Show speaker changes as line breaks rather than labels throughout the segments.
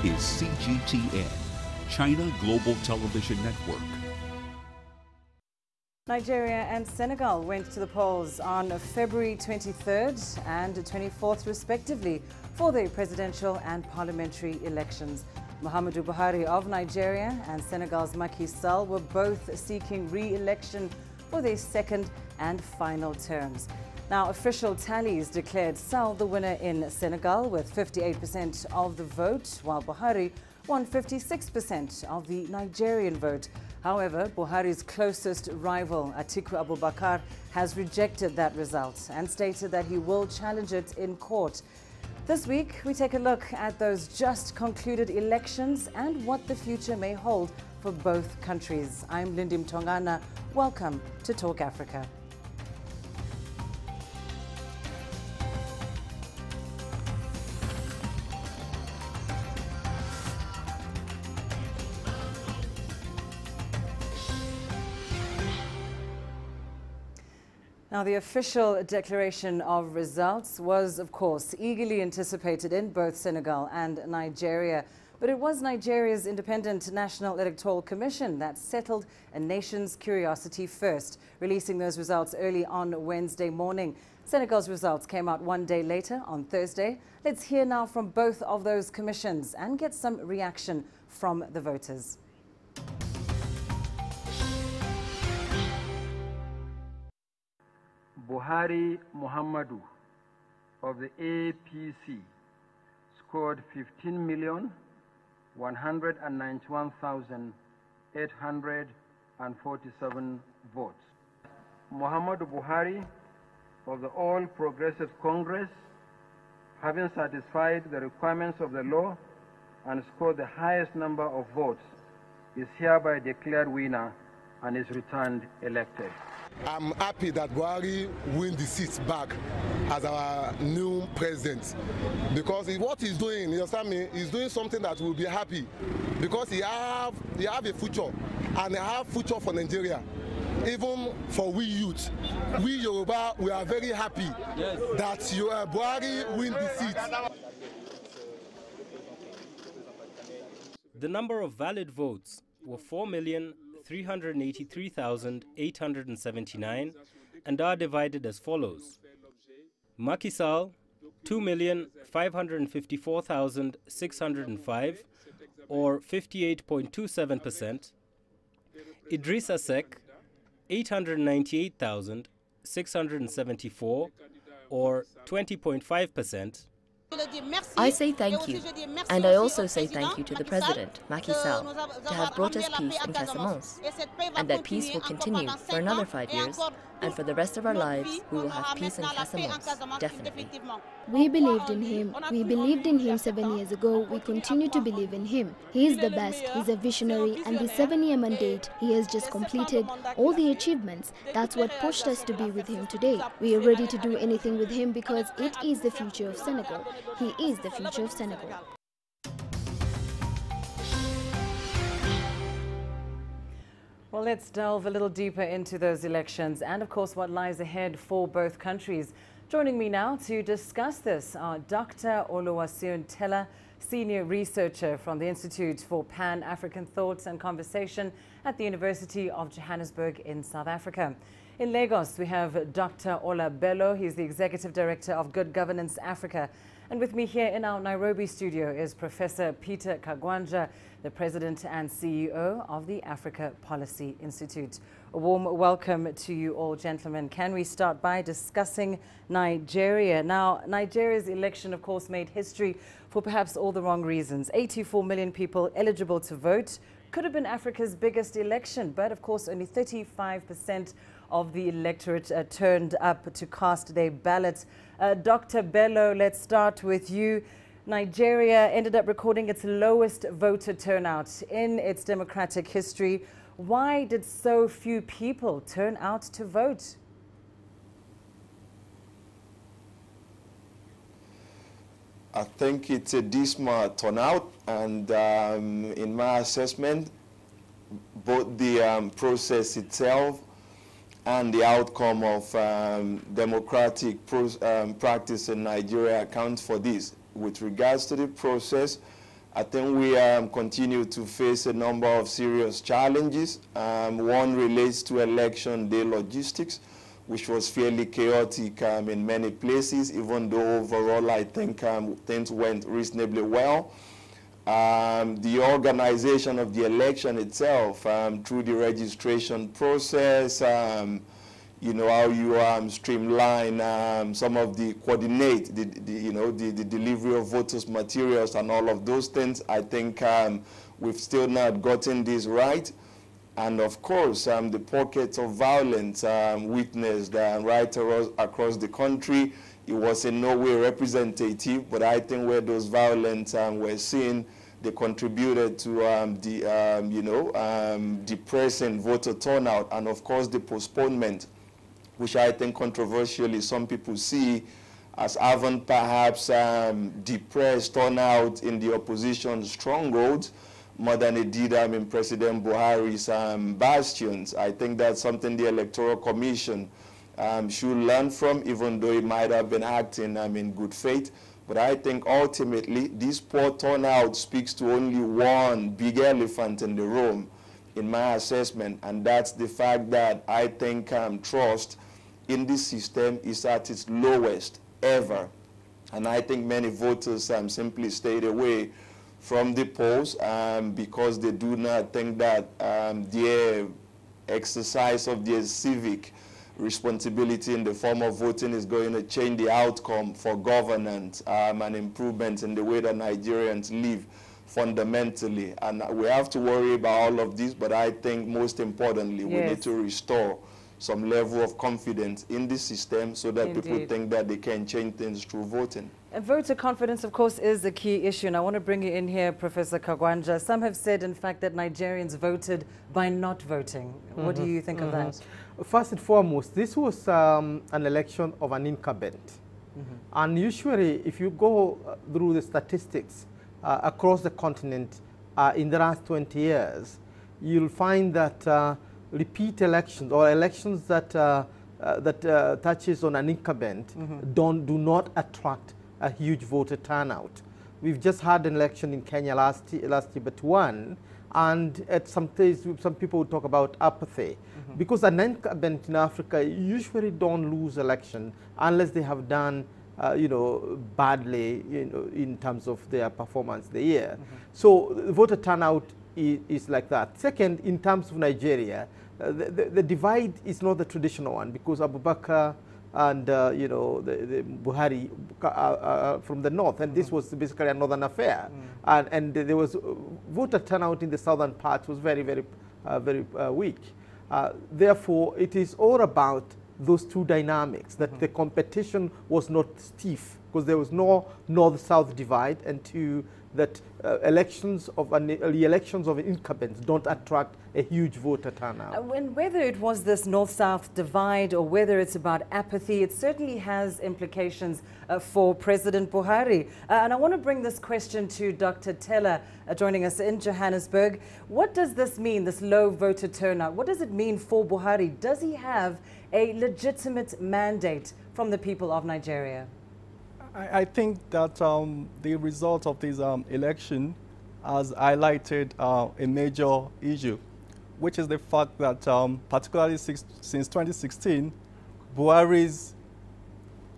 is CGTN, China Global Television Network.
Nigeria and Senegal went to the polls on February 23rd and 24th respectively for the presidential and parliamentary elections. Muhammadu Buhari of Nigeria and Senegal's Macky Sall were both seeking re-election for their second and final terms. Now, official tallies declared Sall the winner in Senegal with 58% of the vote, while Buhari won 56% of the Nigerian vote. However, Buhari's closest rival, Atiku Abubakar, has rejected that result and stated that he will challenge it in court. This week, we take a look at those just concluded elections and what the future may hold for both countries. I'm Lindy Mtongana. Welcome to Talk Africa. Now, the official declaration of results was, of course, eagerly anticipated in both Senegal and Nigeria. But it was Nigeria's Independent National Electoral Commission that settled a nation's curiosity first, releasing those results early on Wednesday morning. Senegal's results came out one day later on Thursday. Let's hear now from both of those commissions and get some reaction from the voters.
Buhari Muhammadu of the APC scored 15,191,847 votes. Muhammadu Buhari of the All Progressive Congress, having satisfied the requirements of the law and scored the highest number of votes, is hereby declared winner and is returned elected.
I'm happy that Buhari win the seats back as our new president, because what he's doing, you understand me, he's doing something that will be happy, because he have a future, and he have future for Nigeria. Even for we youth, we Yoruba, we are very happy that Buhari win the seats.
The number of valid votes were 4,383,879 and are divided as follows. Macky Sall, 2,554,605 or 58.27%. Idrissa Seck, 898,674 or 20.5%.
I say thank you, and I also say thank you to the President, Macky Sall, to have brought us peace in Casamance, and that peace will continue for another 5 years, and for the rest of our lives, we will have peace in Casamance, definitely.
We believed in him. We believed in him 7 years ago. We continue to believe in him. He is the best. He's a visionary, and the 7-year mandate he has just completed, all the achievements, that's what pushed us to be with him today. We are ready to do anything with him because it is the future of Senegal. He is the future of Senegal.
Well, let's delve a little deeper into those elections and, of course, what lies ahead for both countries. Joining me now to discuss this are Dr. Oluwaseun Tella, Senior Researcher from the Institute for Pan-African Thoughts and Conversation at the University of Johannesburg in South Africa. In Lagos, we have Dr. Ola Bello. He's the Executive Director of Good Governance Africa. And with me here in our Nairobi studio is Professor Peter Kagwanja, the President and CEO of the Africa Policy Institute. A warm welcome to you all, gentlemen. Can we start by discussing Nigeria? Now, Nigeria's election, of course, made history for perhaps all the wrong reasons. 84 million people eligible to vote. Could have been Africa's biggest election, but of course only 35% of the electorate turned up to cast their ballots. Dr. Bello, let's start with you. Nigeria ended up recording its lowest voter turnout in its democratic history. Why did so few people turn out to vote?
I think it's a dismal turnout, and in my assessment, both the process itself and the outcome of democratic practice in Nigeria accounts for this. With regards to the process, I think we continue to face a number of serious challenges. One relates to election day logistics, which was fairly chaotic in many places, even though overall I think things went reasonably well. The organization of the election itself, through the registration process, you know, how you streamline some of the coordinate, the delivery of voters' materials and all of those things. I think we've still not gotten this right. And of course, the pockets of violence witnessed right across the country, it was in no way representative, but I think where those violence were seen, they contributed to depressing voter turnout, and of course the postponement, which I think controversially some people see as having perhaps depressed turnout in the opposition strongholds more than it did in President Buhari's bastions. I think that's something the Electoral Commission should learn from, even though it might have been acting in good faith. But I think ultimately this poor turnout speaks to only one big elephant in the room, in my assessment, and that's the fact that I think trust in this system is at its lowest ever. And I think many voters simply stayed away from the polls because they do not think that their exercise of their civic responsibility in the form of voting is going to change the outcome for governance and improvements in the way that Nigerians live fundamentally. And we have to worry about all of this, but I think most importantly, we need to restore some level of confidence in the system so that people think that they can change things through voting.
And voter confidence, of course, is a key issue. And I want to bring you in here, Professor Kagwanja. Some have said, in fact, that Nigerians voted by not voting. What do you think of that?
First and foremost, this was an election of an incumbent. And usually, if you go through the statistics across the continent in the last 20 years, you'll find that repeat elections or elections that touches on an incumbent do not attract a huge voter turnout. We've just had an election in Kenya last year but one, and at some people talk about apathy because an incumbent in Africa usually don't lose election unless they have done badly in terms of their performance the year. So the voter turnout is like that. Second, in terms of Nigeria, the divide is not the traditional one because Abubakar and the Buhari from the north, and this was basically a northern affair, and there was voter turnout in the southern parts was very weak. Therefore, it is all about those two dynamics, that the competition was not stiff because there was no north-south divide, and two, that elections of incumbents don't attract a huge voter turnout.
Whether it was this north-south divide or whether it's about apathy, it certainly has implications for President Buhari. And I want to bring this question to Dr. Tella, joining us in Johannesburg. What does this mean, this low voter turnout? What does it mean for Buhari? Does he have a legitimate mandate from the people of Nigeria?
I think that the result of this election has highlighted a major issue, which is the fact that particularly since 2016, Buhari's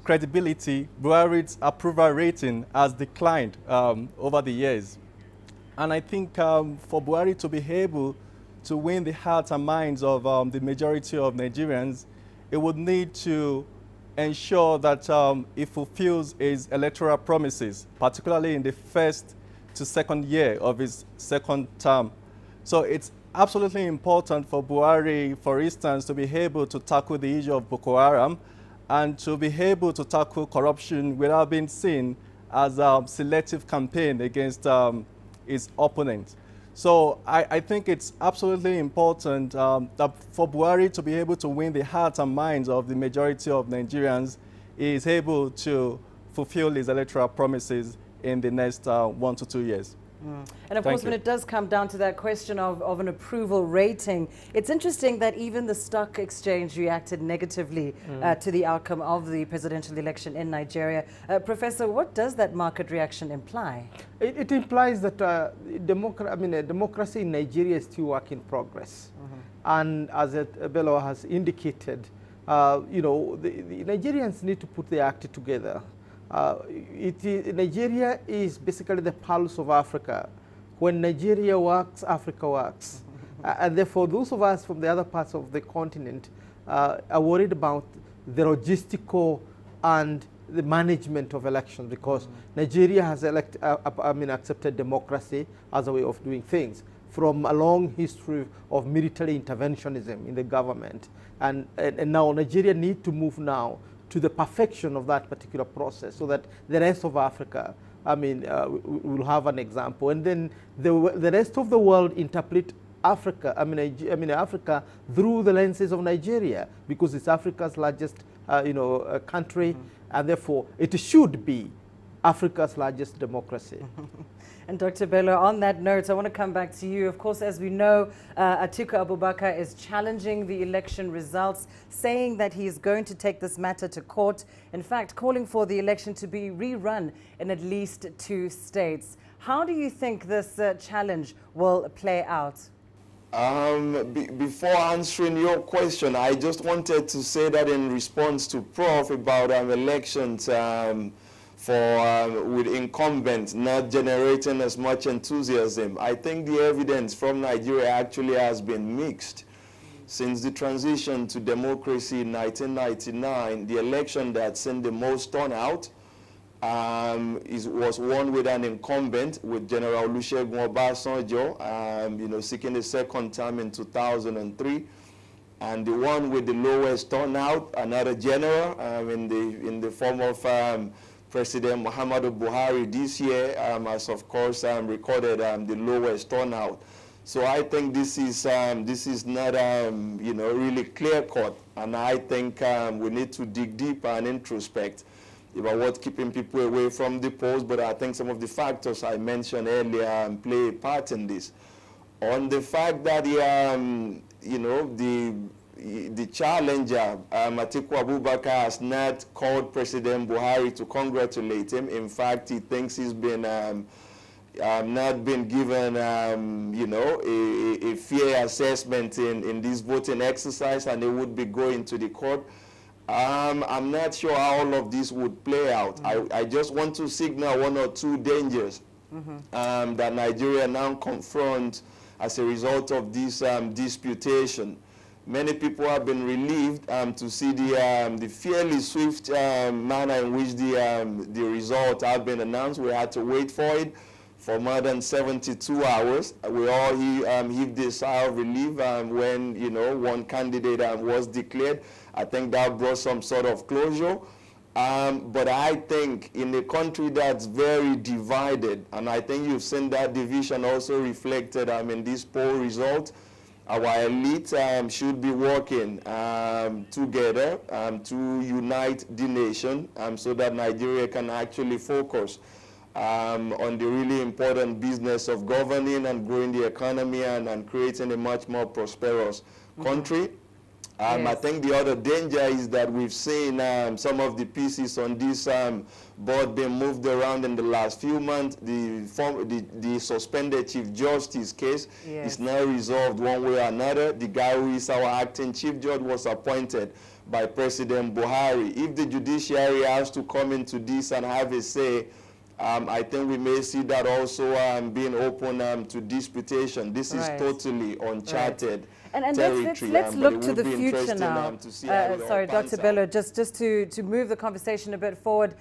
credibility, Buhari's approval rating has declined over the years. And I think for Buhari to be able to win the hearts and minds of the majority of Nigerians, it would need to ensure that he fulfills his electoral promises, particularly in the first to second year of his second term. So it's absolutely important for Buhari, for instance, to be able to tackle the issue of Boko Haram and to be able to tackle corruption without being seen as a selective campaign against his opponents. So I think it's absolutely important that for Buhari to be able to win the hearts and minds of the majority of Nigerians, he is able to fulfill his electoral promises in the next 1 to 2 years.
And of course, when it does come down to that question of an approval rating, it's interesting that even the stock exchange reacted negatively to the outcome of the presidential election in Nigeria. Professor, what does that market reaction imply?
It implies that democracy in Nigeria is still work in progress. And as Bello has indicated, you know, the Nigerians need to put their act together. Nigeria is basically the pulse of Africa. When Nigeria works, Africa works. And therefore, those of us from the other parts of the continent are worried about the logistical and the management of elections, because Nigeria has accepted democracy as a way of doing things from a long history of military interventionism in the government. And now Nigeria needs to move now to the perfection of that particular process, so that the rest of Africa, will have an example, and then the rest of the world interpret Africa, Africa through the lenses of Nigeria, because it's Africa's largest, country, and therefore it should be Africa's largest democracy.
And Dr. Bello, on that note, I want to come back to you. Of course, as we know, Atiku Abubakar is challenging the election results, saying that he is going to take this matter to court. In fact, calling for the election to be rerun in at least 2 states. How do you think this challenge will play out?
Before answering your question, I just wanted to say that in response to Prof about elections, with incumbents not generating as much enthusiasm, I think the evidence from Nigeria actually has been mixed. Since the transition to democracy in 1999, the election that's seen the most turnout was one with an incumbent, with General Oluwaseun Obasanjo, seeking a second term in 2003. And the one with the lowest turnout, another general, in the form of President Buhari this year, has of course recorded the lowest turnout. So I think this is not really clear cut, and I think we need to dig deeper and introspect about what's keeping people away from the polls. But I think some of the factors I mentioned earlier play a part in this. On the fact that the challenger, Atiku Abubakar, has not called President Buhari to congratulate him. In fact, he thinks he's been not been given, a fair assessment in this voting exercise, and they would be going to the court. I'm not sure how all of this would play out. I just want to signal 1 or 2 dangers that Nigeria now confront as a result of this disputation. Many people have been relieved to see the fairly swift manner in which the result has been announced. We had to wait for it for more than 72 hours. We all heaved this sigh of relief when one candidate was declared. I think that brought some sort of closure. But I think in a country that's very divided, and I think you've seen that division also reflected in this poll result, our elite should be working together to unite the nation so that Nigeria can actually focus on the really important business of governing and growing the economy and creating a much more prosperous country. I think the other danger is that we've seen some of the pieces on this board being moved around in the last few months. The suspended Chief Justice case is now resolved one way or another. The guy who is our acting Chief Judge was appointed by President Buhari. If the judiciary has to come into this and have a say, I think we may see that also being open to disputation. This is totally uncharted territory.
Let's look to the future now. Sorry, Dr. Bello, just to move the conversation a bit forward.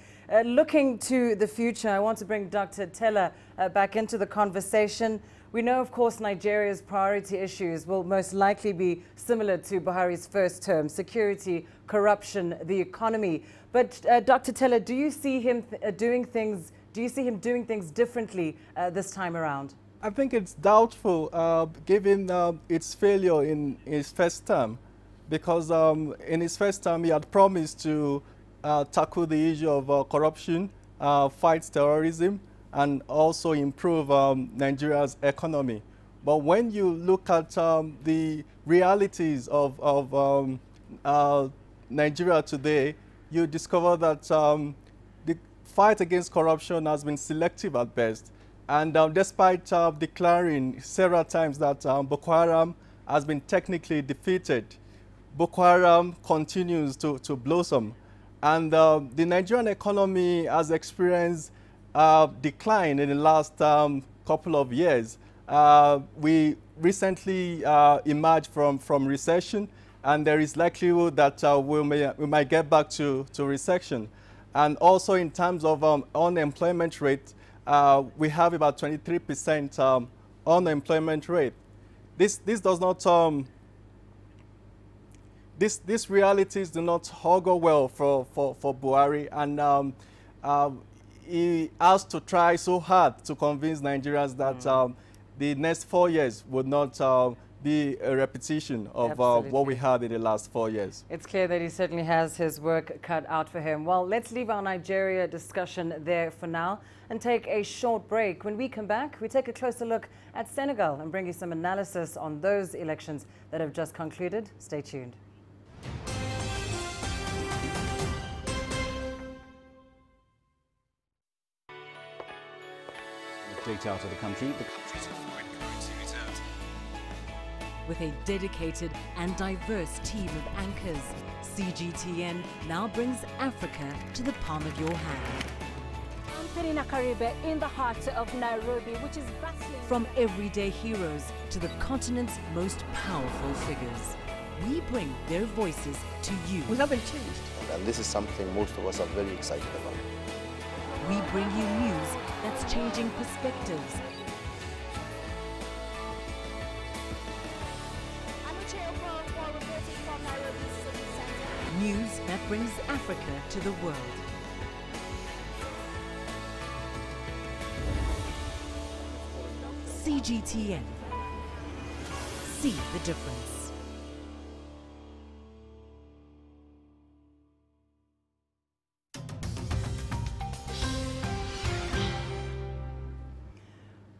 Looking to the future, I want to bring Dr. Tella back into the conversation. We know, of course, Nigeria's priority issues will most likely be similar to Buhari's first term: security, corruption, the economy. But Dr. Tella, do you see him doing things? Do you see him doing things differently this time around?
I think it's doubtful, given its failure in his first term, because in his first term he had promised to tackle the issue of corruption, fight terrorism, and also improve Nigeria's economy. But when you look at the realities of Nigeria today, you discover that the fight against corruption has been selective at best. And despite declaring several times that Boko Haram has been technically defeated, Boko Haram continues to blossom. And the Nigerian economy has experienced decline in the last couple of years. We recently emerged from recession, and there is likelihood that we might get back to recession. And also in terms of unemployment rate, we have about 23% unemployment rate. This does not these realities do not augur well for Buhari, and he has to try so hard to convince Nigerians that the next 4 years would not be a repetition of what we had in the last 4 years.
It's clear that he certainly has his work cut out for him. Well, let's leave our Nigeria discussion there for now and take a short break. When we come back, we take a closer look at Senegal and bring you some analysis on those elections that have just concluded. Stay tuned.
Update out of the country.
With a dedicated and diverse team of anchors, CGTN now brings Africa to the palm of your hand.
I'm Perina Karibe in the heart of Nairobi, which is bustling.
From everyday heroes to the continent's most powerful figures, we bring their voices to you.
We haven't changed, and this is something most of us are very excited about.
We bring you news that's changing perspectives. News that brings Africa to the world. CGTN. See the difference.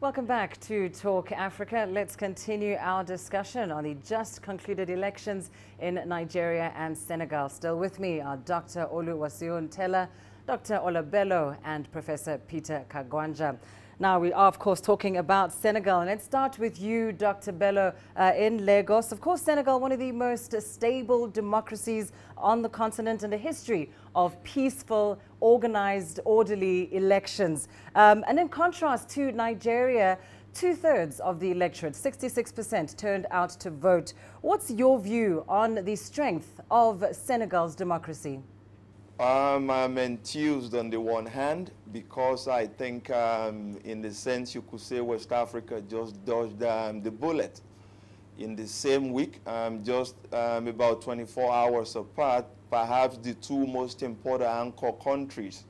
Welcome back to Talk Africa. Let's continue our discussion on the just concluded elections in Nigeria and Senegal. Still with me are Dr. Oluwaseun Tella, Dr. Ola Bello, and Professor Peter Kagwanja. Now, we are, of course, talking about Senegal. And let's start with you, Dr. Bello, in Lagos. Of course, Senegal, one of the most stable democracies on the continent, and a history of peaceful, organized, orderly elections. And in contrast to Nigeria, 2/3 of the electorate, 66%, turned out to vote. What's your view on the strength of Senegal's democracy?
I'm enthused on the one hand, because I think in the sense you could say West Africa just dodged the bullet. In the same week, just about 24 hours apart, perhaps the two most important anchor countries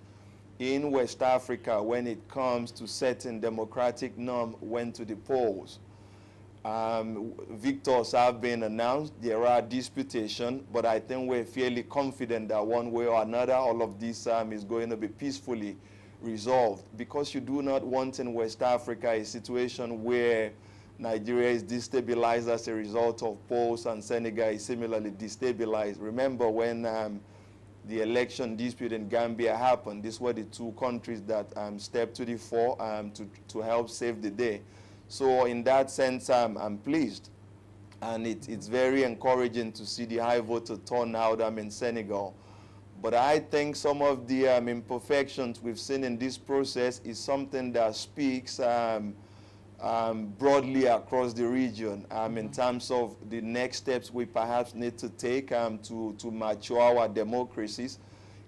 in West Africa when it comes to setting democratic norm went to the polls. Victors have been announced. There are disputations, but I think we're fairly confident that one way or another, all of this is going to be peacefully resolved, because you do not want in West Africa a situation where Nigeria is destabilized as a result of polls and Senegal is similarly destabilized. Remember when the election dispute in Gambia happened, these were the two countries that stepped to the fore to help save the day. So in that sense, I'm pleased. And it's very encouraging to see the high voter turnout in Senegal. But I think some of the imperfections we've seen in this process is something that speaks broadly across the region in terms of the next steps we perhaps need to take to mature our democracies.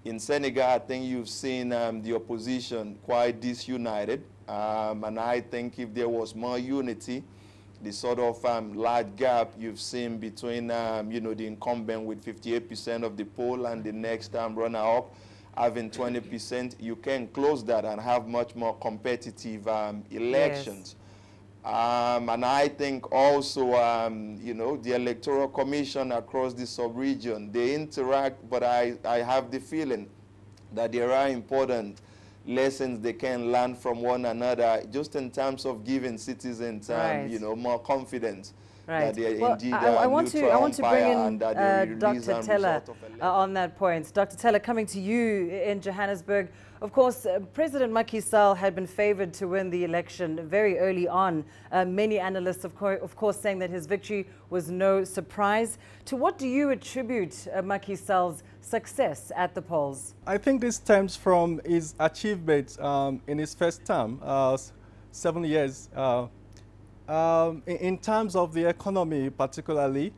In Senegal, I think you've seen the opposition quite disunited. And I think if there was more unity, the sort of large gap you've seen between, the incumbent with 58% of the poll and the next runner-up having 20%, you can close that and have much more competitive elections. Yes. And I think also, the Electoral Commission across the sub-region, they interact, but I have the feeling that there are important lessons they can learn from one another, just in terms of giving citizens, you know, more confidence. Right. That they are indeed
I want to bring in Dr. Tella on that point. Dr. Tella, coming to you in Johannesburg. Of course, President Macky Sall had been favored to win the election very early on. Many analysts, of course, saying that his victory was no surprise. To what do you attribute Macky Sall's success at the polls?
I think this stems from his achievements in his first term, 7 years. In terms of the economy particularly,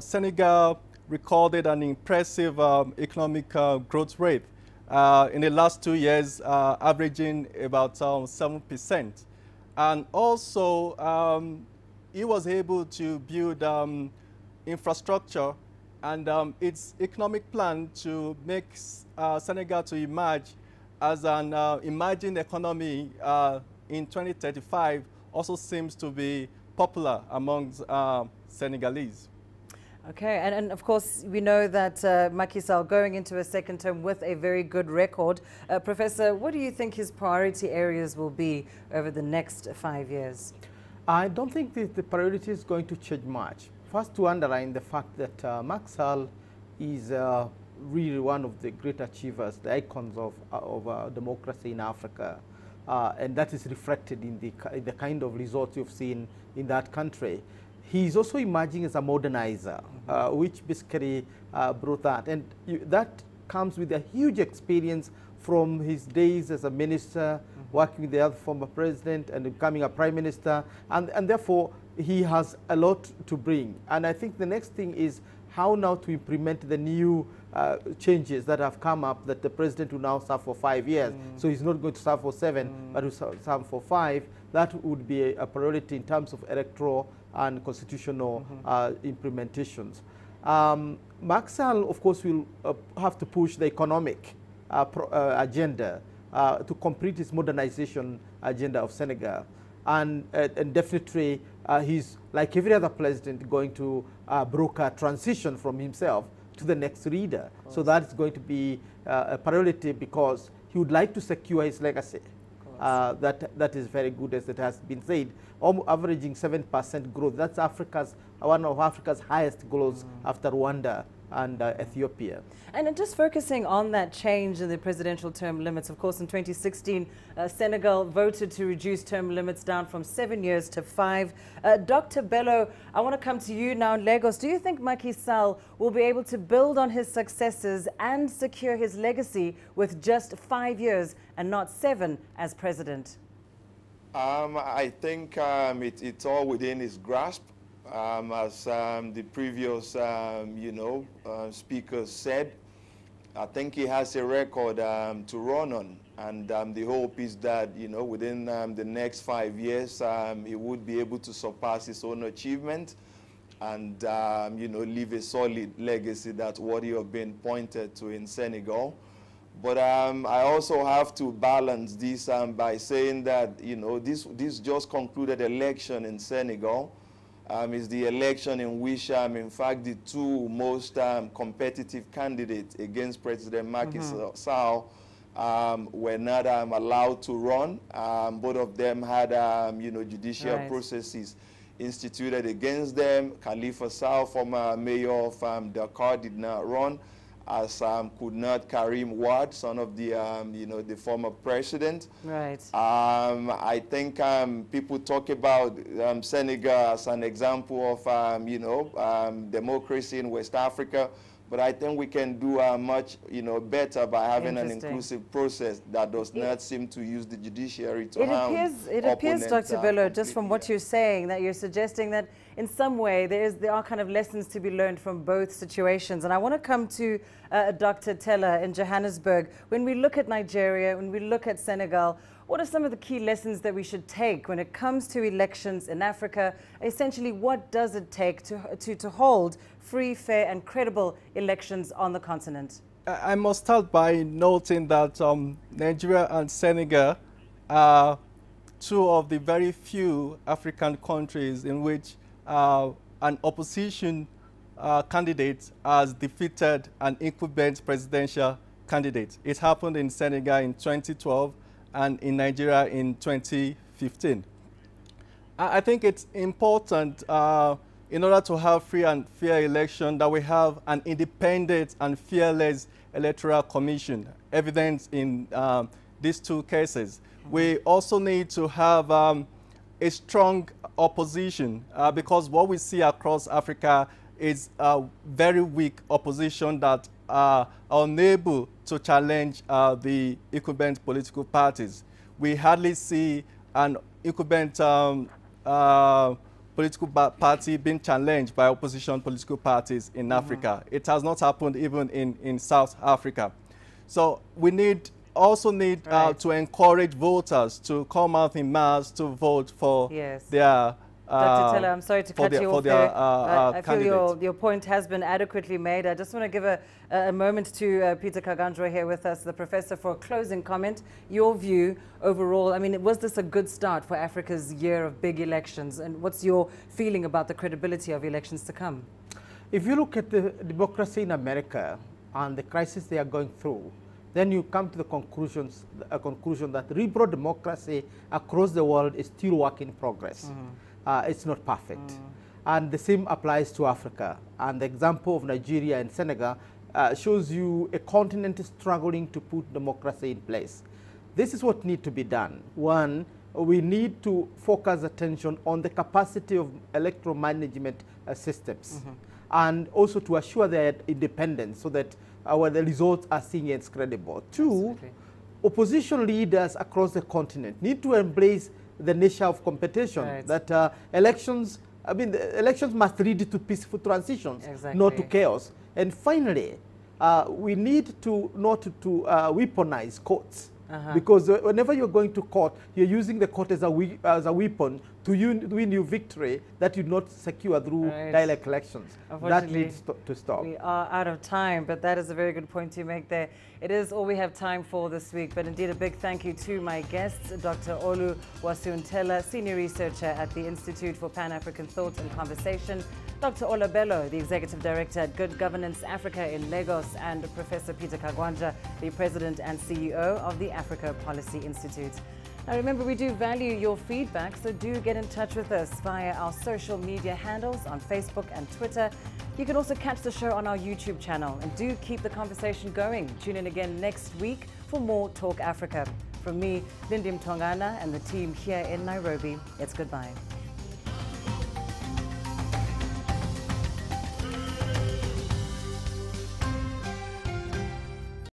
Senegal recorded an impressive economic growth rate in the last 2 years, averaging about 7%. And also, he was able to build infrastructure and its economic plan to make Senegal to emerge as an emerging economy in 2035 also seems to be popular amongst Senegalese.
Okay, and of course, we know that Macky Sall going into a second term with a very good record. Professor, what do you think his priority areas will be over the next 5 years?
I don't think the priority is going to change much. First, to underline the fact that Macky Sall is really one of the great achievers, the icons of democracy in Africa. And that is reflected in the kind of results you've seen in that country. He's also emerging as a modernizer, which basically brought that. And that comes with a huge experience from his days as a minister, working with the other former president and becoming a prime minister. And therefore, he has a lot to bring. And I think the next thing is how now to implement the new changes that have come up, that the president will now serve for 5 years. So he's not going to serve for 7, but will serve for 5. That would be a priority in terms of electoral and constitutional implementations. Macky Sall, of course, will have to push the economic agenda to complete his modernization agenda of Senegal. And definitely, he's, like every other president, going to broker a transition from himself to the next leader. So that's going to be a priority because he would like to secure his legacy. That is very good, as it has been said. Averaging 7% growth. That's one of Africa's highest growths after Rwanda and Ethiopia.
And just focusing on that change in the presidential term limits, of course, in 2016, Senegal voted to reduce term limits down from 7 years to 5. Dr. Bello, I want to come to you now in Lagos. Do you think Macky Sall will be able to build on his successes and secure his legacy with just 5 years and not 7 as president?
I think it's all within his grasp. As the previous, speakers said, I think he has a record to run on, and the hope is that, within the next 5 years, he would be able to surpass his own achievement and, leave a solid legacy that's worthy of being pointed to in Senegal. But I also have to balance this by saying that, this just concluded election in Senegal. Is the election in which, in fact, the two most competitive candidates against President Macky Sall were not allowed to run. Both of them had, judicial processes instituted against them. Khalifa Sall, former mayor of Dakar, did not run, as could not Karim Wade, son of the, the former president. Right. I think people talk about Senegal as an example of, democracy in West Africa, but I think we can do much, better by having an inclusive process that does not seem to use the judiciary to harm
It appears, Dr. Bello, just from what you're saying, that you're suggesting that in some way there are kind of lessons to be learned from both situations. And I want to come to Dr. Tella in Johannesburg. When we look at Nigeria, when we look at Senegal, what are some of the key lessons that we should take when it comes to elections in Africa? Essentially, what does it take to hold free, fair and credible elections on the continent?
I must start by noting that Nigeria and Senegal are two of the very few African countries in which an opposition candidate has defeated an incumbent presidential candidates. It happened in Senegal in 2012 and in Nigeria in 2015. I think it's important in order to have free and fair election that we have an independent and fearless electoral commission, evident in these two cases. We also need to have a strong opposition because what we see across Africa is a very weak opposition that are unable to challenge the incumbent political parties. We hardly see an incumbent political party being challenged by opposition political parties in Africa. It has not happened even in South Africa. So we also need to encourage voters to come out in mass to vote for their
Dr. Tella, I'm sorry to cut you off there. I feel your point has been adequately made. I just want to give a moment to Peter Kagwanja here with us, the professor, for a closing comment. Your view overall, I mean, was this a good start for Africa's year of big elections? And what's your feeling about the credibility of elections to come?
If you look at the democracy in America and the crisis they are going through, then you come to the conclusion that liberal democracy across the world is still work in progress. It's not perfect. And the same applies to Africa. And the example of Nigeria and Senegal shows you a continent struggling to put democracy in place. This is what needs to be done. One, we need to focus attention on the capacity of electoral management systems and also to assure their independence so that the results are seen as credible. Two, opposition leaders across the continent need to embrace the nature of competition, that elections, the elections must lead to peaceful transitions, not to chaos. And finally, we need to not to weaponize courts, because whenever you're going to court, you're using the court as a weapon to win your victory that you not secure through direct elections. That needs to stop.
We are out of time, but that is a very good point to make there. It is all we have time for this week, but indeed a big thank you to my guests, Dr. Oluwaseun Tella, Senior Researcher at the Institute for Pan-African Thought and Conversation, Dr. Ola Bello, the Executive Director at Good Governance Africa in Lagos, and Professor Peter Kagwanja, the President and CEO of the Africa Policy Institute. Now remember, we do value your feedback, so do get in touch with us via our social media handles on Facebook and Twitter. You can also catch the show on our YouTube channel, and do keep the conversation going. Tune in again next week for more Talk Africa. From me, Lindy Mtongana, and the team here in Nairobi, it's goodbye.